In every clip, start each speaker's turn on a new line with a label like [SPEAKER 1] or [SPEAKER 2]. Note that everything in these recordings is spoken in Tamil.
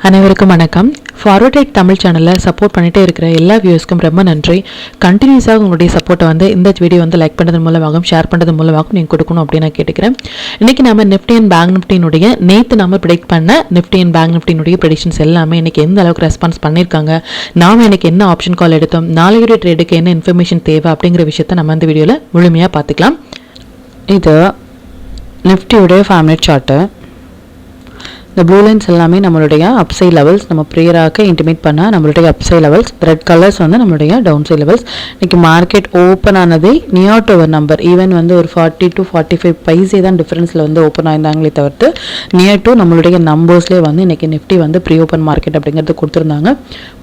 [SPEAKER 1] அனைவருக்கும் வணக்கம். ஃபார்வர்ட் ட்ரேட் தமிழ் சேனலில் சப்போர்ட் பண்ணிகிட்டே இருக்கிற எல்லா வியூஸ்க்கும் ரொம்ப நன்றி. கண்டினியூஸாக உங்களுடைய சப்போர்ட்டை இந்த வீடியோ லைக் பண்ணுறது மூலமாகவும் ஷேர் பண்ணுறது மூலமாகவும் நீங்கள் கொடுக்கணும் அப்படின்னு நான் கேட்டுக்கிறேன். இன்றைக்கி நம்ம நிஃப்டி அண்ட் பேங்க் நிஃப்டினுடைய நேற்று நம்ம ப்ரெடிக்ட் பண்ண நிஃப்டி அண்ட் பேங்க் நிஃப்டினுடைய ப்ரெடிக்ஷன்ஸ் எல்லாமே இன்றைக்கி எந்த அளவுக்கு ரெஸ்பான்ஸ் பண்ணியிருக்காங்க, நாம் இன்றைக்கி என்ன ஆப்ஷன் கால் எடுத்தோம், நாளையுடைய ட்ரேடுக்கு என்ன இன்ஃபர்மேஷன் தேவை அப்படிங்கிற விஷயத்தை நம்ம இந்த வீடியோவில் முழுமையாக பார்த்துக்கலாம். இது நிஃப்டியுடைய 5 மினிட் சார்ட்டு. இந்த ப்ளூ லைன்ஸ் எல்லாமே நம்மளுடைய அப்சைட் லெவல்ஸ், நம்ம ப்ரேயராக இன்டிமேட் பண்ணால் நம்மளுடைய அப்சைட் லெவல்ஸ். ரெட் கலர்ஸ் நம்மளுடைய டவுன் சைட் லெவல்ஸ். இன்றைக்கி மார்க்கெட் ஓப்பன் ஆனதே நியர் டு ஒரு நம்பர், ஈவன் ஒரு 40 to 45 பைசே தான் டிஃப்ரென்ஸில் ஓப்பன் ஆயிருந்தாங்களே தவிர்த்து நியர் டு நம்மளுடைய நம்பர்ஸ்லேயே இன்றைக்கி நிஃப்டி ப்ரீ ஓப்பன் மார்க்கெட் அப்படிங்கிறது கொடுத்துருந்தாங்க.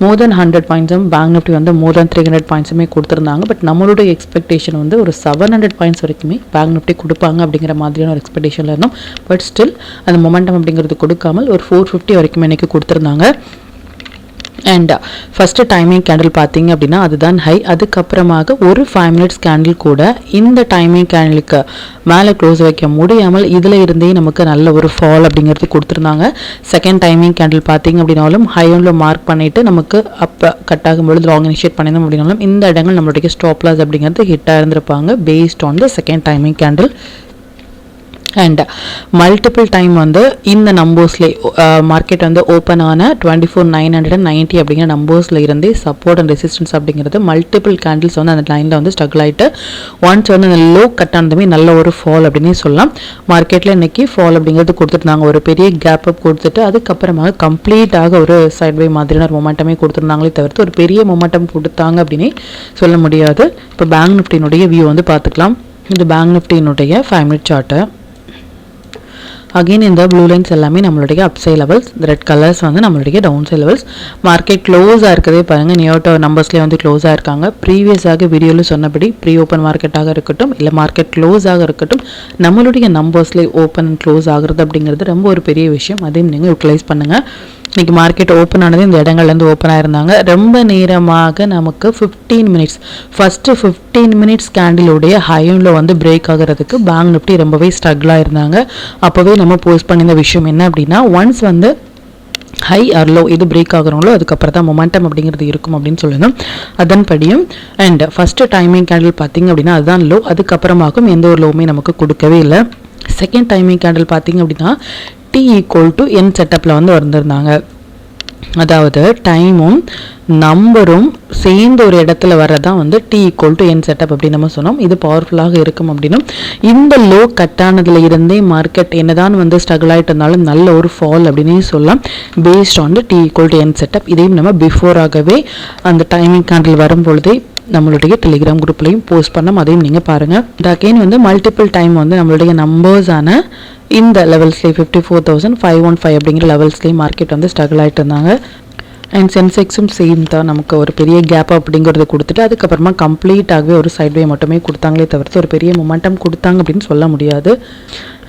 [SPEAKER 1] மோர் தென் 100 பாயிண்ட்ஸும் பேங்க் நிஃப்டி மோர் தென் 300 பாயிண்ட்ஸுமே கொடுத்துருந்தாங்க. பட் நம்மளுடைய எக்ஸ்பெக்டேஷன் ஒரு 700 பாயிண்ட்ஸ் வரைக்குமே பேங்க் நிஃப்டி கொடுப்பாங்க அப்படிங்கிற மாதிரியான ஒரு எக்ஸ்பெக்டேஷனில் இருந்தோம். பட் ஸ்டில் அந்த மொமெண்டம் அப்படிங்கிறது கொடுக்காமல் ஒரு 450 வரைக்கும் இன்னைக்கு கொடுத்துருந்தாங்க. அண்ட் ஃபஸ்ட்டு டைமிங் கேண்டில் பார்த்தீங்க அப்படின்னா அதுதான் ஹை. அதுக்கப்புறமாக ஒரு 5 மினிட்ஸ் கேண்டில் கூட இந்த டைமிங் கேண்டிலுக்கு மேலே க்ளோஸ் வைக்க முடியாமல் இதில் இருந்தே நமக்கு நல்ல ஒரு ஃபால் அப்படிங்கிறது கொடுத்துருந்தாங்க. செகண்ட் டைமிங் கேண்டில் பார்த்தீங்க அப்படின்னாலும் ஹை ஒன்ல மார்க் பண்ணிவிட்டு நமக்கு அப்போ கட் ஆகும்பொழுது லாங் இனிஷியேட் பண்ணியிருந்தோம் அப்படின்னாலும் இந்த இடங்கள் நம்மளுடைய ஸ்டாப் லாஸ் அப்படிங்கிறது ஹிட்டாக இருந்திருப்பாங்க paste on the second timing candle. And multiple time இந்த நம்பர்ஸ்லேயே மார்க்கெட் ஓப்பன் ஆன 24,990 அப்படிங்கிற நம்பர்ஸில் இருந்தே சப்போர்ட் அண்ட் ரெசிஸ்டன்ஸ் அப்படிங்கிறது மல்டிபிள் கேண்டில்ஸ் அந்த லைனில் ஸ்ட்ரகிள் ஆகிட்டு ஒன்ஸ் அந்த லோ கட் ஆனதுமே நல்ல ஒரு ஃபால் அப்படின்னே சொல்லலாம். மார்க்கெட்டில் இன்னைக்கு ஃபால் அப்படிங்கிறது கொடுத்துருந்தாங்க. ஒரு பெரிய கேப் அப் கொடுத்துட்டு அதுக்கப்புறமாக கம்ப்ளீட்டாக ஒரு சைட்வே மாதிரியான ஒரு மொமெண்டமே கொடுத்துருந்தாங்களே தவிர்த்து ஒரு பெரிய மொமெண்டம் கொடுத்தாங்க அப்படின்னே சொல்ல முடியாது. இப்போ பேங்க் நிஃப்டினுடைய வியூ பார்த்துக்கலாம். இது பேங்க் நிஃப்டினுடைய 5 மினிட் சார்ட்டு. அகெயின் இந்த ப்ளூ லைன்ஸ் எல்லாமே நம்மளுடைய அப்சைட் லெவல்ஸ், ரெட் கலர்ஸ் நம்மளுடைய டவுன் சைட் லெவல்ஸ். மார்க்கெட் க்ளோஸாக இருக்கதே பாருங்கள், நியர் டு நம்பர்ஸ்லேயே க்ளோஸாக இருக்காங்க. ப்ரீவியஸாக வீடியோவில் சொன்னபடி ப்ரீ ஓப்பன் மார்க்கெட்டாக இருக்கட்டும் இல்லை மார்க்கெட் க்ளோஸாக இருக்கட்டும் நம்மளுடைய நம்பர்ஸ்லேயே ஓப்பன் அண்ட் க்ளோஸ் ஆகுறது அப்படிங்கிறது ரொம்ப ஒரு பெரிய விஷயம். அதையும் நீங்கள் யூட்டிலைஸ் பண்ணுங்கள். இன்றைக்கி மார்க்கெட் ஓப்பன் ஆனது இந்த இடங்கள்லேருந்து ஓப்பன் ஆயிருந்தாங்க. ரொம்ப நேரமாக நமக்கு 15 மினிட்ஸ் ஃபஸ்ட்டு 15 மினிட்ஸ் கேண்டிலுடைய ஹையில் பிரேக் ஆகிறதுக்கு பேங்க் நிஃப்டி ரொம்பவே ஸ்ட்ரகிளாக இருந்தாங்க. அப்போவே நம்ம போஸ்ட் பண்ணியிருந்த விஷயம் என்ன அப்படின்னா ஒன்ஸ் ஹை ஆர் லோ இது பிரேக் ஆகிறவங்களோ அதுக்கப்புறம் தான் மொமெண்டம் அப்படிங்கிறது இருக்கும் அப்படின்னு சொல்லணும். அதன்படியும் அண்ட் ஃபஸ்ட்டு டைமிங் கேண்டில் பார்த்தீங்க அப்படின்னா அதுதான் லோ. அதுக்கப்புறமாகவும் எந்த ஒரு லோவுமே நமக்கு கொடுக்கவே இல்லை. செகண்ட் டைமிங் கேண்டில் பார்த்தீங்க அப்படின்னா T = N செட்டப்பில் வந்திருந்தாங்க. அதாவது டைமும் நம்பரும் சேர்ந்து ஒரு இடத்துல வர்றதான் T = N செட்டப் அப்படின்னு நம்ம சொன்னோம். இது பவர்ஃபுல்லாக இருக்கும் அப்படின்னும் இந்த லோ கட்டானதுல இருந்தே மார்க்கெட் என்னதான் ஸ்ட்ரகிள் ஆகிட்டு இருந்தாலும் நல்ல ஒரு ஃபால் அப்படின்னே சொல்லலாம் based on T = N setup. இதையும் நம்ம பிஃபோராகவே அந்த டைமிங் கேண்டில் வரும்பொழுதே நம்மளுடைய டெலிகிராம் குரூப்லையும் போஸ்ட் பண்ணோம். அதையும் நீங்கள் பாருங்கள். அகைன் மல்டிபிள் டைம் நம்மளுடைய நம்பர்ஸான இந்த லெவல்ஸ்லேயே 54,515 அப்படிங்கிற லெவல்ஸ்லேயே மார்க்கெட் ஸ்ட்ரகிள் ஆகிட்டு இருந்தாங்க. அண்ட் சென்செக்ஸும் சேம் தான், நமக்கு ஒரு பெரிய கேப் அப்படிங்கிறது கொடுத்துட்டு அதுக்கப்புறமா கம்ப்ளீட்டாகவே ஒரு சைட்வே மட்டுமே கொடுத்தாங்களே தவிர்த்து ஒரு பெரிய மொமெண்டம் கொடுத்தாங்க அப்படின்னு சொல்ல முடியாது.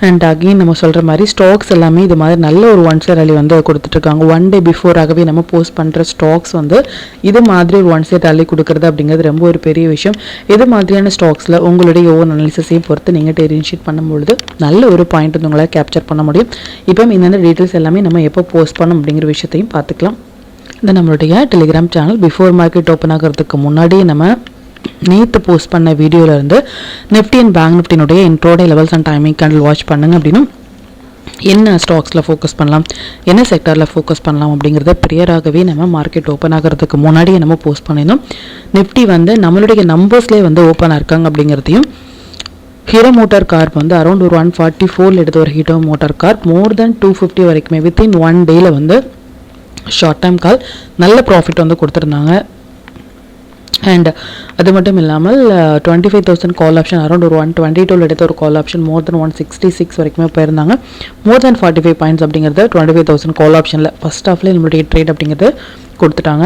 [SPEAKER 1] அண்ட் அகெயின் நம்ம சொல்கிற மாதிரி ஸ்டாக்ஸ் எல்லாமே இது மாதிரி நல்ல ஒரு ஒன்ஸ் ரேலி கொடுத்துட்ருக்காங்க. 1 டே பிஃபோராகவே நம்ம போஸ்ட் பண்ணுற ஸ்டாக்ஸ் இது மாதிரி ஒரு ஒன்ஸ் ரேலி கொடுக்குறது அப்படிங்கிறது ரொம்ப ஒரு பெரிய விஷயம். இது மாதிரியான ஸ்டாக்ஸில் உங்களுடைய ஓன் அனாலிசிஸையும் பொறுத்து நீங்கள் இனிஷியேட் பண்ணும்பொழுது நல்ல ஒரு பாயிண்ட் உங்களால் கேப்சர் பண்ண முடியும். இப்போ இந்த டீட்டெயில்ஸ் எல்லாமே நம்ம எப்போ போஸ்ட் பண்ணோம் அப்படிங்கிற விஷயத்தையும் பார்த்துக்கலாம். இந்த நம்மளுடைய Telegram channel before market open ஆகிறதுக்கு முன்னாடியே நம்ம நேற்று போஸ்ட் பண்ண வீடியோவிலேருந்து நிஃப்டி அண்ட் பேங்க் நிஃப்டினுடைய intraday levels and timing candle watch பண்ணுங்க அப்படின்னும் என்ன ஸ்டாக்ஸில் ஃபோக்கஸ் பண்ணலாம் என்ன செக்டரில் ஃபோக்கஸ் பண்ணலாம் அப்படிங்கிறத ப்ரியராகவே நம்ம மார்க்கெட் ஓப்பன் ஆகிறதுக்கு முன்னாடியே நம்ம போஸ்ட் பண்ணியிருந்தோம். நிஃப்டி நம்மளுடைய நம்பர்ஸ்லேயே ஓப்பன் இருக்காங்க அப்படிங்கிறதையும் ஹீரோ மோட்டார் கார்ப் அரௌண்ட் ஒரு 144 எடுத்த ஒரு ஹீரோ மோட்டார் கார்ப் மோர் தென் 250 வரைக்குமே வித்தின் 1 டேயில் ஷார்ட் டைம் கால் நல்ல ப்ராஃபிட் கொடுத்துருந்தாங்க. அண்ட் அது மட்டும் இல்லாமல் 25,000 கால் ஆப்ஷன் அரௌண்ட் ஒரு 122 எடுத்த ஒரு கால் ஆப்ஷன் மோர் தென் 166 வரைக்குமே போயிருந்தாங்க. மோர் தென் 45 பாயிண்ட்ஸ் அப்படிங்கிறது 25,000 கால் ஆப்ஷனில் ஃபஸ்ட் ஹாஃப்லேயே நம்மளுடைய ட்ரேட் அப்படிங்கிறது கொடுத்துட்டாங்க.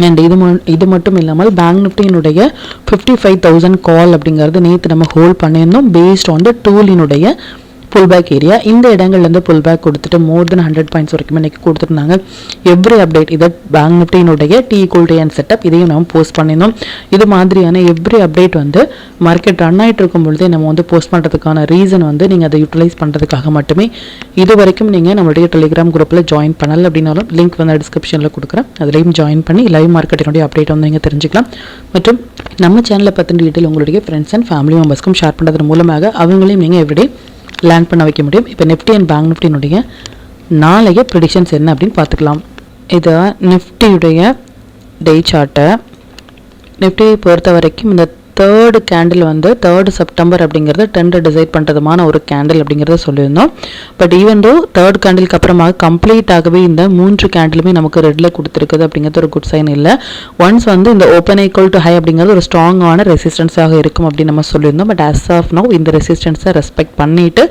[SPEAKER 1] அண்ட் இது மட்டும் இல்லாமல் பேங்க் நிஃப்டியினுடைய 55,000 கால் அப்படிங்கிறது நேற்று நம்ம ஹோல்ட் பண்ணியிருந்தோம் பேஸ்ட் ஆன் த டூலினுடைய புல் பேக் ஏரியா. இந்த இடங்கள்லேருந்து புல் பேக் கொடுத்துட்டு மோர் தென் 100 பாயிண்ட்ஸ் வரைக்கும் இன்றைக்கி கொடுத்துருந்தாங்க. எவ்ரி அப்டேட் இதை பேங்க் நிஃப்டியினுடைய T=N செட்டப் இதையும் நம்ம போஸ்ட் பண்ணியிருந்தோம். இது மாதிரியான எவ்ரி அப்டேட் வந்து மார்க்கெட் ரன் ஆகிட்டு இருக்கும் பொழுதே நம்ம வந்து போஸ்ட் பண்ணுறதுக்கான ரீசன் வந்து நீங்கள் அதை யூட்டிலைஸ் பண்ணுறதுக்காக மட்டுமே. இது வரைக்கும் நீங்கள் நம்மளுடைய டெலிகிராம் குரூப்பில் ஜாயின் பண்ணலை அப்படின்னாலும் லிங்க் வந்து டிஸ்கிரிப்ஷனில் கொடுக்குறேன். அதுலேயும் ஜாயின் பண்ணி லைவ் மார்க்கெட்டினுடைய அப்டேட் வந்து நீங்கள் தெரிஞ்சுக்கலாம். மற்றும் நம்ம சேனலை பற்றின டீட்டெயில் உங்களுடைய ஃப்ரெண்ட்ஸ் அண்ட் ஃபேமிலி மெம்பர்ஸ்க்கும் ஷேர் பண்ணுறதன் மூலமாக அவங்களையும் நீங்கள் எவ்ரிடே லேண்ட் பண்ண வைக்க முடியும். இப்போ நிஃப்டி அண்ட் பேங்க் நிஃப்டினுடைய நாளைய ப்ரெடிக்ஷன்ஸ் என்ன அப்படின்னு பார்த்துக்கலாம். இதை நிஃப்டியுடைய டே சார்ட்டை நிஃப்டியை பொறுத்த வரைக்கும் இந்த தேர்டு கேண்டில் வந்து 3rd செப்டம்பர் அப்படிங்கிறது ட்ரெண்டை டிசைட் பண்ணுறதுமான ஒரு கேண்டில் அப்படிங்கிறத சொல்லியிருந்தோம். பட் ஈவன் தோ தேர்ட் கேண்டிலுக்கு அப்புறமாக கம்ப்ளீட்டாகவே இந்த 3 கேண்டிலுமே நமக்கு ரெட்டில் கொடுத்துருக்குது அப்படிங்கிறது ஒரு குட் சைன் இல்லை. ஒன்ஸ் வந்து இந்த ஓப்பன் ஈக்குவல் டு ஹை அப்படிங்கிறது ஒரு ஸ்ட்ராங்கான ரெசிஸ்டன்ஸாக இருக்கும் அப்படின்னு நம்ம சொல்லியிருந்தோம். பட் ஆஸ் ஆஃப் நோ இந்த ரெசிஸ்டன்ஸை ரெஸ்பெக்ட் பண்ணிவிட்டு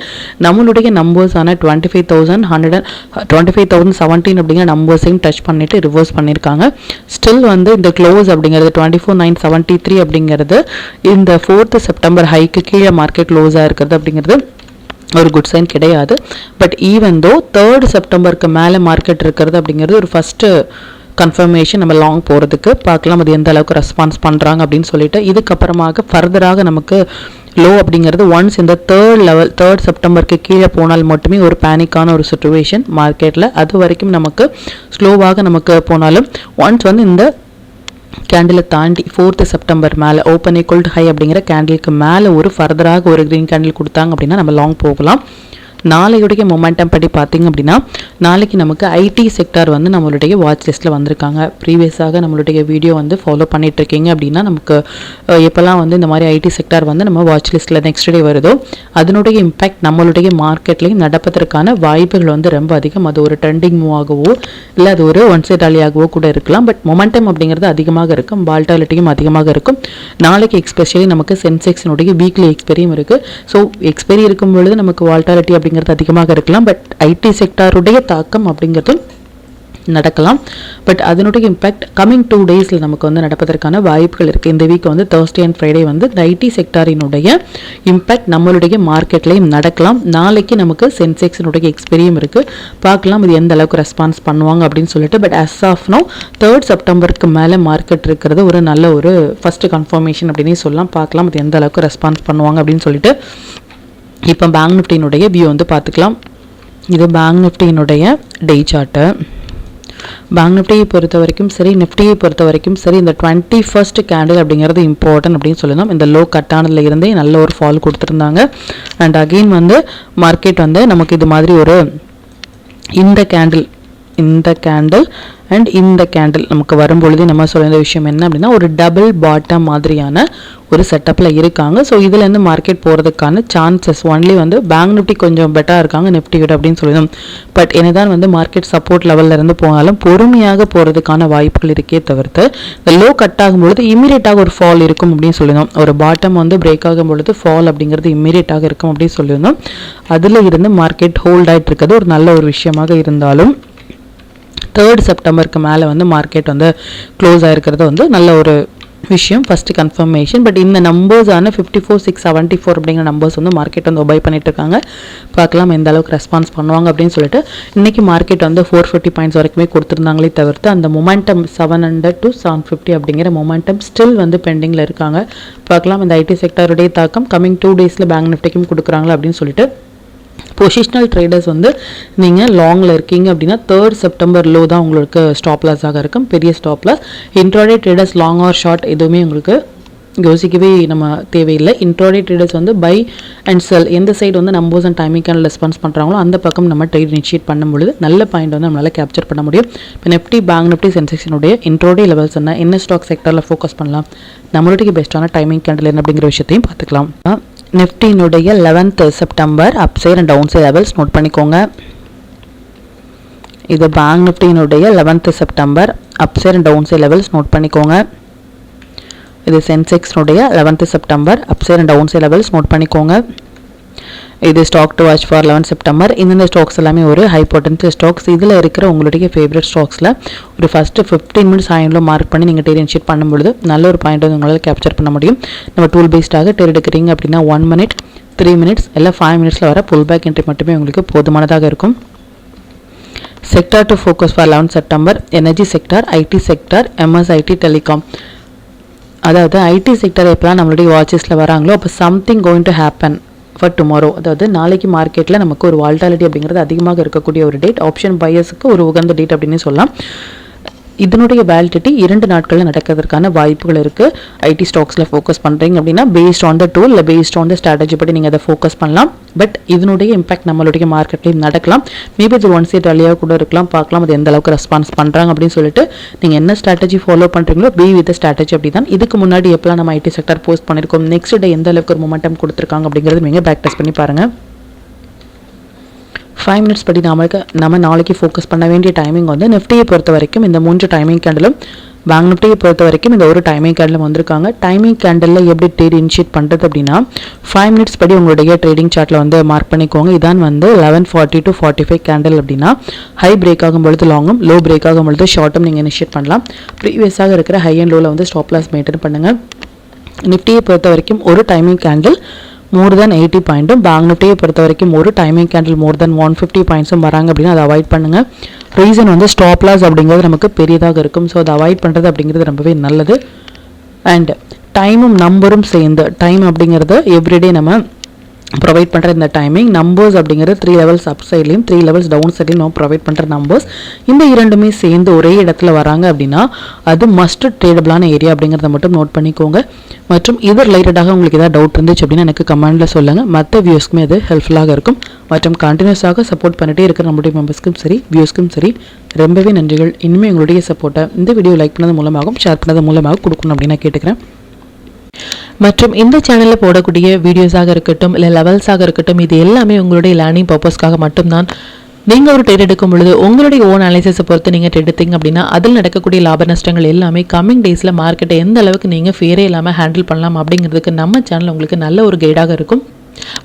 [SPEAKER 1] நம்மளுடைய நம்பர்ஸான 25,017 அப்படிங்கிற நம்பர்ஸையும் டச் பண்ணிவிட்டு ரிவர்ஸ் பண்ணியிருக்காங்க. ஸ்டில் வந்து இந்த க்ளோஸ் அப்படிங்கிறது 24,973 அப்படிங்கிறது இந்த 4th செப்டம்பர் ஹைக்கு கீழே மார்க்கெட் க்ளோஸாக இருக்கிறது அப்படிங்கிறது ஒரு குட் சைன் கிடையாது. பட் ஈவன் தோ 3rd செப்டம்பருக்கு மேலே மார்க்கெட் இருக்கிறது அப்படிங்கிறது ஒரு ஃபஸ்ட்டு கன்ஃபர்மேஷன் நம்ம லாங் போகிறதுக்கு. பார்க்கலாம் அது எந்த அளவுக்கு ரெஸ்பான்ஸ் பண்ணுறாங்க அப்படின்னு சொல்லிட்டு. இதுக்கப்புறமாக ஃபர்தராக நமக்கு லோ அப்படிங்கிறது ஒன்ஸ் இந்த 3rd செப்டம்பருக்கு கீழே போனால் மட்டுமே ஒரு பேனிக்கான ஒரு சிச்சுவேஷன் மார்க்கெட்டில். அது வரைக்கும் நமக்கு ஸ்லோவாக நமக்கு போனாலும் ஒன்ஸ் வந்து இந்த கேண்டிலை தாண்டி 4th செப்டம்பர் மேலே ஓப்பன் ஈக்குவல் டு ஹை அப்படிங்கிற கேண்டிலுக்கு மேலே ஒரு ஃபர்தராக ஒரு க்ரீன் கேண்டில் கொடுத்தாங்க அப்படின்னா நம்ம லாங் போகலாம். நாளையுடைய மொமெண்டம் படி பார்த்திங்க அப்படின்னா நாளைக்கு நமக்கு ஐடி செக்டார் வந்து நம்மளுடைய வாட்ச் லிஸ்ட்டில் வந்திருக்காங்க. ப்ரீவியஸாக நம்மளுடைய வீடியோ வந்து ஃபாலோ பண்ணிகிட்ருக்கீங்க அப்படின்னா நமக்கு எப்போல்லாம் வந்து இந்த மாதிரி ஐடி செக்டார் வந்து நம்ம வாட்ச் லிஸ்ட்டில் நெக்ஸ்ட் டே வருதோ அதனுடைய இம்பேக்ட் நம்மளுடைய மார்க்கெட்லேயும் நடப்பதற்கான வாய்ப்புகள் வந்து ரொம்ப அதிகம். அது ஒரு ட்ரெண்டிங் மூவாகவோ இல்லை அது ஒரு ஒன் சைட் ராலியாகவோ கூட இருக்கலாம். பட் மொமெண்டம் அப்படிங்கிறது அதிகமாக இருக்கும், வால்டாலிட்டியும் அதிகமாக இருக்கும். நாளைக்கு எக்ஸ்பெஷலி நமக்கு சென்செக்ஸினுடைய வீக்லி எக்ஸ்பெரியும் இருக்குது. ஸோ எக்ஸ்பெரி இருக்கும் பொழுது நமக்கு வால்டாலிட்டி அப்படிங்கிறது அதிகமாக இருக்கலாம். பட் ஐடி செக்டாருடைய தாக்கம் அப்படிங்கிறதும் நடக்கலாம். பட் அதனுடைய இம்பேக்ட் கமிங் 2 டேஸில் நமக்கு வந்து நடப்பதற்கான வாய்ப்புகள் இருக்குது. இந்த வீக் வந்து Thursday அண்ட் Friday வந்து இந்த ஐடி செக்டாரினுடைய இம்பேக்ட் நம்மளுடைய மார்க்கெட்லேயும் நடக்கலாம். நாளைக்கு நமக்கு சென்செக்ஸினுடைய எக்ஸ்பெரியும் இருக்குது. பார்க்கலாம் இது எந்த அளவுக்கு ரெஸ்பான்ஸ் பண்ணுவாங்க அப்படின்னு சொல்லிட்டு. But as of now 3rd செப்டம்பருக்கு மேலே மார்க்கெட் இருக்கிறது ஒரு நல்ல ஒரு ஃபஸ்ட்டு கன்ஃபர்மேஷன் அப்படின்னு சொல்லலாம். பார்க்கலாம் இது எந்த அளவுக்கு ரெஸ்பான்ஸ் பண்ணுவாங்க அப்படின்னு சொல்லிட்டு. இப்போ பேங்க் நிஃப்டியினுடைய வியூ வந்து பார்த்துக்கலாம். இது பேங்க் நிஃப்டியினுடைய டே சார்ட்டு. பேங்க் நிஃப்டியை பொறுத்த வரைக்கும் சரி, நிஃப்டியை பொறுத்த வரைக்கும் சரி, இந்த 21st கேண்டில் அப்படிங்கிறது இம்பார்ட்டன்ட் அப்படின்னு சொல்லலாம். இந்த லோ கட்டானதில் இருந்தே நல்ல ஒரு ஃபால் கொடுத்துருந்தாங்க. அண்ட் அகெயின் வந்து மார்க்கெட் வந்து நமக்கு இது மாதிரி ஒரு இந்த கேண்டில் அண்ட் இந்த கேண்டில் நமக்கு வரும்பொழுது நம்ம சொல்ல விஷயம் என்ன அப்படின்னா ஒரு டபுள் பாட்டம் மாதிரியான ஒரு செட்டப்பில் இருக்காங்க. ஸோ இதுலேருந்து மார்க்கெட் போகிறதுக்கான சான்சஸ் ஒன்லி வந்து பேங்க் நிஃப்டி கொஞ்சம் பெட்டராக இருக்காங்க நிஃப்டி விட அப்படின்னு சொல்லணும். பட் என்னதான் வந்து மார்க்கெட் சப்போர்ட் லெவலில் இருந்து போனாலும் பொறுமையாக போகிறதுக்கான வாய்ப்புகள் இருக்கே தவிர்த்து இந்த லோ கட் ஆகும்பொழுது இம்மீடியட்டாக ஒரு ஃபால் இருக்கும் அப்படின்னு சொல்லியிருந்தோம். ஒரு பாட்டம் வந்து பிரேக் ஆகும் பொழுது ஃபால் அப்படிங்கிறது இம்மீடியட்டாக இருக்கும் அப்படின்னு சொல்லியிருந்தோம். அதில் இருந்து மார்க்கெட் ஹோல்ட் ஆகிட்டு இருக்கிறது ஒரு நல்ல ஒரு விஷயமாக இருந்தாலும் 3rd செப்டம்பருக்கு மேலே வந்து மார்க்கெட் வந்து க்ளோஸ் ஆகிருக்கிறது வந்து நல்ல ஒரு விஷயம், ஃபஸ்ட்டு கன்ஃபர்மேஷன். பட் இந்த நம்பர்ஸான 54,674 அப்படிங்கிற நம்பர்ஸ் வந்து மார்க்கெட் வந்து ஒபை பண்ணிட்டு இருக்காங்க. பார்க்கலாம் எந்த அளவுக்கு ரெஸ்பான்ஸ் பண்ணுவாங்க அப்படின்னு சொல்லிட்டு. இன்றைக்கி மார்க்கெட் வந்து 450 பாயிண்ட்ஸ் வரைக்குமே கொடுத்துருந்தாங்களே தவிர்த்து அந்த மொமெண்டம் 700 to 750 அப்படிங்கிற மொமெண்டம் ஸ்டில் வந்து பெண்டிங்கில் இருக்காங்க. பார்க்கலாம் இந்த ஐடி செக்டாருடைய தாக்கம் கமிங் 2 டேஸில் பேங்க் நிஃப்டிக்கும் கொடுக்குறாங்களா அப்படின்னு சொல்லிட்டு. பொசிஷனல் ட்ரேடர்ஸ் வந்து நீங்கள் லாங்கில் இருக்கீங்க அப்படின்னா 3rd செப்டம்பர் லோ தான் உங்களுக்கு ஸ்டாப் லாஸாக இருக்கும், பெரிய stop loss. Intraday traders long or short எதுவுமே உங்களுக்கு யோசிக்கவே நம்ம தேவையில்லை. இன்ட்ராடே ட்ரேடர்ஸ் வந்து பை அண்ட் செல் எந்த சைடு வந்து நம்பர்ஸ் அண்ட் டைமிங்கான ரெஸ்பான்ஸ் பண்ணுறாங்களோ அந்த பக்கம் நம்ம ட்ரேட் இனிஷியேட் பண்ணும்பொழுது நல்ல பாயிண்ட் வந்து நம்மளால் கேப்சர் பண்ண முடியும். இப்போ நிஃப்டி பேங்க் நிஃப்டி சென்செக்ஷனுடைய இன்ட்ராடே லெவல்ஸ் என்ன ஸ்டாக் செக்டரில் ஃபோக்கஸ் பண்ணலாம், நம்மளுடைய பெஸ்ட்டான டைமிங் கேண்டில் என்ன அப்படிங்கிற விஷயத்தையும் பார்த்துக்கலாம். நிஃப்டியினுடைய 11th September upside and down side levels note பண்ணிக்கோங்க. இது பேங்க் நிஃப்டியினுடைய 11th September upside and down side levels note பண்ணிக்கோங்க. இது சென்செக்ஸ்னுடைய 11th September upside and down side levels note பண்ணிக்கோங்க. இது stock to watch for 11 September. இந்த ஸ்டாக்ஸ் எல்லாமே ஒரு ஹை பொட்டன்ஷியல் ஸ்டாக்ஸ். இதில் இருக்கிற உங்களுடைய ஃபேவரட் ஸ்டாக்ஸில் ஒரு ஃபஸ்ட்டு 15 மினிட்ஸ் ஆயினில் மார்க் பண்ணி நீங்கள் ட்ரேட் இனிஷியேட் பண்ணும்பொழுது நல்ல ஒரு பாயிண்ட் வந்து உங்களால் கேப்சர் பண்ண முடியும். நம்ம டூல் பேஸ்டாக ட்ரேட் எடுக்கிறீங்க அப்படின்னா 1 minute 3 minutes இல்லை 5 minutesல வர புல் பேக் என்ட்ரி மட்டுமே உங்களுக்கு போதுமானதாக இருக்கும். Sector to focus for 11 September energy sector, IT sector, எம்எஸ்ஐடி, telecom. அதாவது ஐடி செக்டர் எப்போலாம் நம்மளுடைய வாட்சஸில் வராங்களோ அப்போ something going to happen for tomorrow. அதாவது நாளைக்கு மார்க்கெட்டில் நமக்கு ஒரு வால்டாலிட்டி அப்படிங்கிறது அதிகமாக இருக்கக்கூடிய ஒரு டேட், ஆப்ஷன் பையர்ஸுக்கு ஒரு உகந்த டேட் அப்படின்னு சொல்லலாம். இதனுடைய வேலிடிட்டி 2 நாட்களில் நடக்கிறதுக்கான வாய்ப்புகள் இருக்குது. ஐடி ஸ்டாக்ஸில் ஃபோக்கஸ் பண்ணுறீங்க அப்படின்னா பேஸ்ட் ஆன் த டூல் இல்லை பேஸ்ட் ஆன் த ஸ்ட்ராட்டஜி படி நீங்கள் அதை ஃபோக்கஸ் பண்ணலாம். பட் இதனுடைய இம்பாக்ட் நம்மளுடைய மார்க்கெட்லேயும் நடக்கலாம். மேபி இது ஒன் சைட் வழியாக கூட இருக்கலாம், பார்க்கலாம் அது எந்த அளவுக்கு ரெஸ்பான்ஸ் பண்ணுறாங்க அப்படின்னு சொல்லிட்டு நீங்கள் என்ன ஸ்ட்ராட்டஜி ஃபாலோ பண்ணுறீங்களோ பி வித் ஸ்ட்ராட்டஜி அப்படி தான். இதுக்கு முன்னாடி எப்போலாம் நம்ம ஐடி செக்டர் போஸ்ட் பண்ணியிருக்கோம், நெக்ஸ்ட் டே எந்த அளவுக்கு ஒரு மொமெண்டம் கொடுத்துருக்காங்க அப்படிங்கிறது நீங்கள் பேக் டெஸ்ட் பண்ணி பாருங்கள். 5 minutes படி நம்ம நாளைக்கு ஃபோக்கஸ் பண்ண வேண்டிய டைமிங் வந்து நிஃப்டியை பொறுத்த வரைக்கும் இந்த 3 டைமிங் கேண்டலும், பேங்க் நிஃப்டியை பொறுத்த வரைக்கும் இந்த ஒரு டைமிங் கேண்டலும் வந்திருக்காங்க. டைமிங் கேண்டலில் எப்படி ட்ரேட் இனிஷியேட் பண்ணுறது அப்படின்னா 5 minutes படி உங்களுடைய ட்ரேடிங் சார்ட்டில் வந்து மார்க் பண்ணிக்கோங்க. இதான் வந்து 11:40 to 45 கேண்டல் அப்படின்னா ஹை பிரேக் ஆகும் பொழுது லாங்கும், லோ பிரேக் ஆகும் பொழுது ஷார்ட்டும் நீங்கள் இனிஷியேட் பண்ணலாம். ப்ரீவியஸாக இருக்கிற ஹை அண்ட் லோவில் வந்து ஸ்டாப் லாஸ் மெயின்டைன் பண்ணுங்கள். நிஃப்டியை பொறுத்த வரைக்கும் ஒரு டைமிங் கேண்டில் மோர் தென் 80 பாயிண்ட்டும், பேங்க் நிஃப்டியை பொறுத்த வரைக்கும் ஒரு டைமிங் கேண்டில் மோர் தென் 150 பாயிண்ட்ஸும் வராங்க அப்படின்னா அதை அவாய்ட் பண்ணுங்கள். ரீசன் வந்து ஸ்டாப் லாஸ் அப்படிங்கிறது நமக்கு பெரியதாக இருக்கும். ஸோ அதை அவாய்ட் பண்ணுறது அப்படிங்கிறது ரொம்பவே நல்லது. அண்ட் டைமும் நம்பரும் சேர்ந்து, டைம் அப்படிங்கிறது எவ்ரிடே நம்ம ப்ரொவைட் பண்ணுற இந்த டைமிங், நம்பர்ஸ் அப்படிங்கிறது 3 levels அப் சைட்லையும் 3 levels டவுன் சைட்லையும் நம்ம ப்ரொவைட் பண்ணுற நம்பர்ஸ், இந்த இரண்டுமே சேர்ந்து ஒரே இடத்துல வராங்க அப்படின்னா அது மஸ்ட் ட்ரேடபிளான ஏரியா அப்படிங்கிறத மட்டும் நோட் பண்ணிக்கோங்க. மற்றும் இது ரிலேட்டடாக உங்களுக்கு ஏதாவது டவுட் இருந்துச்சு அப்படின்னா எனக்கு கமெண்ட்டில் சொல்லுங்கள். மற்ற வியூஸ்க்குமே அது ஹெல்ப்ஃபுல்லாக இருக்கும். மற்றும் கண்டினியூஸாக சப்போர்ட் பண்ணிகிட்டே இருக்கிற நம்மளுடைய மெம்பர்ஸ்க்கும் சரி வியூஸ்க்கும் சரி ரொம்பவே நன்றிகள். இனிமேல் எங்களுடைய சப்போர்ட்டை இந்த வீடியோ லைக் பண்ணது மூலமாகவும் ஷேர் பண்ணது மூலமாக கொடுக்கணும் அப்படின்னு நான் கேட்டுக்கிறேன். மற்றும் இந்த சேனலில் போடக்கூடிய வீடியோஸாக இருக்கட்டும் இல்லை லெவல்ஸாக இருக்கட்டும் இது எல்லாமே உங்களுடைய லேர்னிங் பர்பஸ்க்காக மட்டும்தான். நீங்கள் ஒரு ட்ரேட் எடுக்கும் பொழுது உங்களுடைய ஓன் அனாலிசிஸை பொறுத்து நீங்கள் ட்ரேட் எடுத்தீங்க அப்படின்னா அதில் நடக்கக்கூடிய லாப நஷ்டங்கள் எல்லாமே கம்மிங் டேஸில் மார்க்கெட்டை எந்த அளவுக்கு நீங்கள் ஃபேரே இல்லாமல் ஹேண்டில் பண்ணலாம் அப்படிங்கிறதுக்கு நம்ம சேனல் உங்களுக்கு நல்ல ஒரு கைடாக இருக்கும்.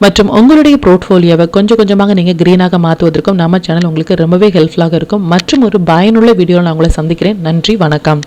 [SPEAKER 1] மற்றும் உங்களுடைய போர்ட்ஃபோலியோவை கொஞ்சம் கொஞ்சமாக நீங்கள் க்ரீனாக மாற்றுவதற்கும் நம்ம சேனல் உங்களுக்கு ரொம்பவே ஹெல்ப்ஃபுல்லாக இருக்கும். மற்றும் ஒரு பயனுள்ள வீடியோவில் நான் உங்களை சந்திக்கிறேன். நன்றி, வணக்கம்.